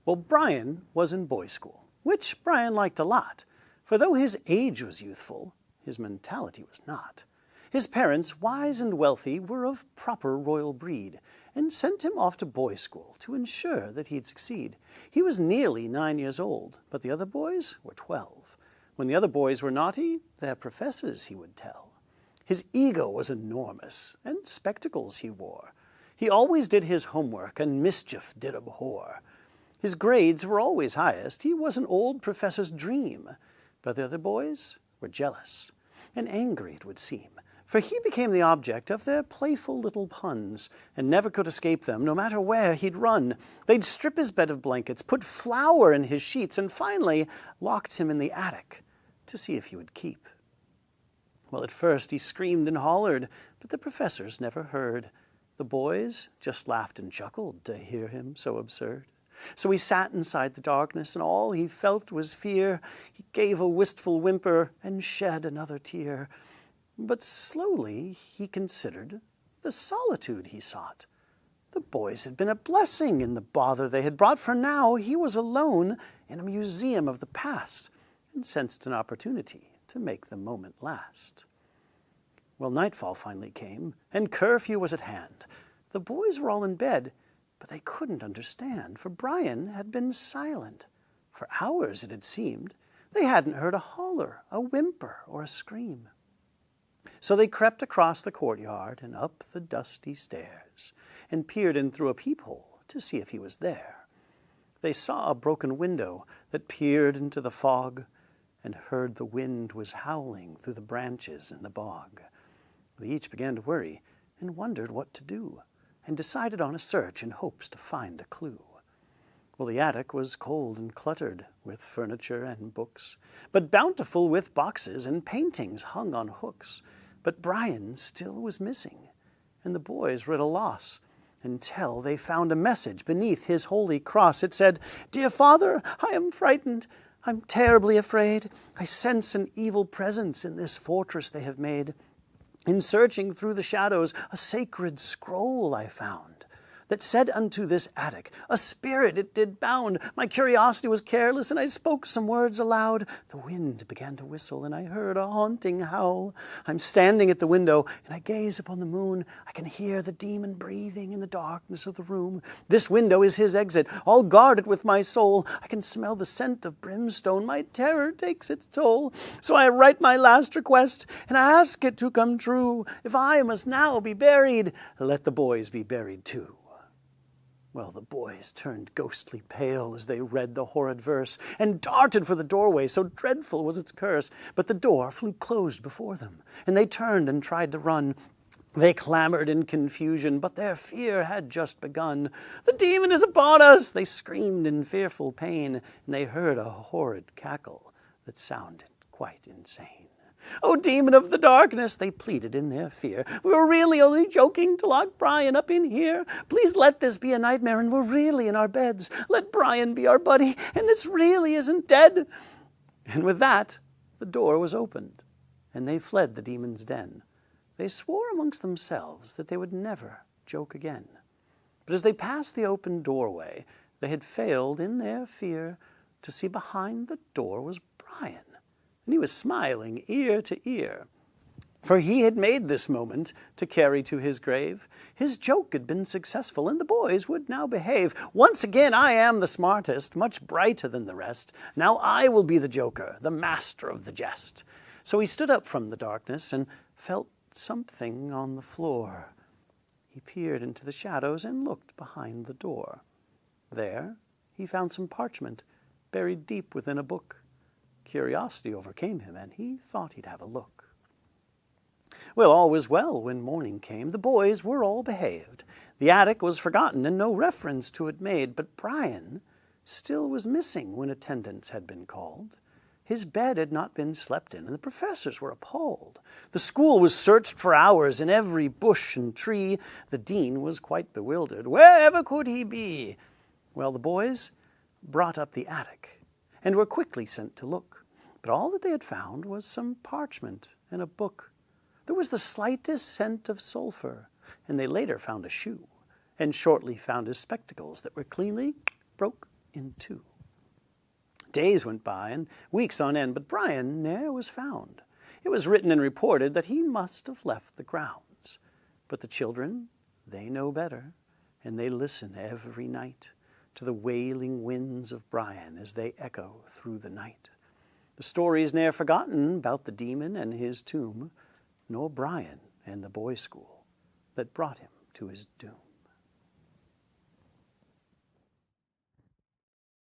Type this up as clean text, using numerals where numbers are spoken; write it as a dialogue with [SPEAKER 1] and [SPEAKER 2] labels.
[SPEAKER 1] Well, Bryan was in boys' school, which Bryan liked a lot, for though his age was youthful, his mentality was not. His parents, wise and wealthy, were of proper royal breed, and sent him off to boys' school to ensure that he'd succeed. He was nearly 9 years old, but the other boys were 12. When the other boys were naughty, their professors he would tell. His ego was enormous, and spectacles he wore. He always did his homework, and mischief did abhor. His grades were always highest. He was an old professor's dream. But the other boys were jealous, and angry it would seem, for he became the object of their playful little puns, and never could escape them, no matter where he'd run. They'd strip his bed of blankets, put flour in his sheets, and finally locked him in the attic to see if he would keep. Well, at first he screamed and hollered, but the professors never heard. The boys just laughed and chuckled to hear him so absurd. So he sat inside the darkness, and all he felt was fear. He gave a wistful whimper and shed another tear. But slowly he considered the solitude he sought. The boys had been a blessing in the bother they had brought, for now he was alone in a museum of the past, and sensed an opportunity to make the moment last. Well, nightfall finally came, and curfew was at hand. The boys were all in bed, but they couldn't understand, for Bryan had been silent. For hours, it had seemed, they hadn't heard a holler, a whimper, or a scream. So they crept across the courtyard and up the dusty stairs, and peered in through a peephole to see if he was there. They saw a broken window that peered into the fog, and heard the wind was howling through the branches in the bog. They each began to worry, and wondered what to do, and decided on a search in hopes to find a clue. Well, the attic was cold and cluttered with furniture and books, but bountiful with boxes and paintings hung on hooks. But Bryan still was missing, and the boys were at a loss, until they found a message beneath his holy cross. It said, "Dear Father, I am frightened. I'm terribly afraid. I sense an evil presence in this fortress they have made. In searching through the shadows, a sacred scroll I found, that said unto this attic, a spirit it did bound. My curiosity was careless, and I spoke some words aloud. The wind began to whistle, and I heard a haunting howl. I'm standing at the window, and I gaze upon the moon. I can hear the demon breathing in the darkness of the room. This window is his exit. I'll guard it with my soul. I can smell the scent of brimstone. My terror takes its toll. So I write my last request, and I ask it to come true. If I must now be buried, let the boys be buried too." Well, the boys turned ghostly pale as they read the horrid verse, and darted for the doorway, so dreadful was its curse. But the door flew closed before them, and they turned and tried to run. They clamored in confusion, but their fear had just begun. "The demon is upon us!" they screamed in fearful pain, and they heard a horrid cackle that sounded quite insane. "Oh, demon of the darkness," they pleaded in their fear, "we were really only joking to lock Bryan up in here. Please let this be a nightmare, and we're really in our beds. Let Bryan be our buddy, and this really isn't dead." And with that, the door was opened, and they fled the demon's den. They swore amongst themselves that they would never joke again. But as they passed the open doorway, they had failed in their fear to see behind the door was Bryan. And he was smiling ear to ear, for he had made this moment to carry to his grave. His joke had been successful, and the boys would now behave. "Once again I am the smartest, much brighter than the rest. Now I will be the joker, the master of the jest." So he stood up from the darkness and felt something on the floor. He peered into the shadows and looked behind the door. There he found some parchment buried deep within a book. Curiosity overcame him, and he thought he'd have a look. Well, all was well when morning came. The boys were all behaved. The attic was forgotten, and no reference to it made. But Bryan still was missing when attendance had been called. His bed had not been slept in, and the professors were appalled. The school was searched for hours in every bush and tree. The dean was quite bewildered. Wherever could he be? Well, the boys brought up the attic, and were quickly sent to look. But all that they had found was some parchment and a book. There was the slightest scent of sulfur, and they later found a shoe, and shortly found his spectacles that were cleanly broke in two. Days went by, and weeks on end, but Bryan ne'er was found. It was written and reported that he must have left the grounds. But the children, they know better, and they listen every night to the wailing winds of Bryan as they echo through the night. The story's ne'er forgotten about the demon and his tomb, nor Bryan and the boys' school that brought him to his doom.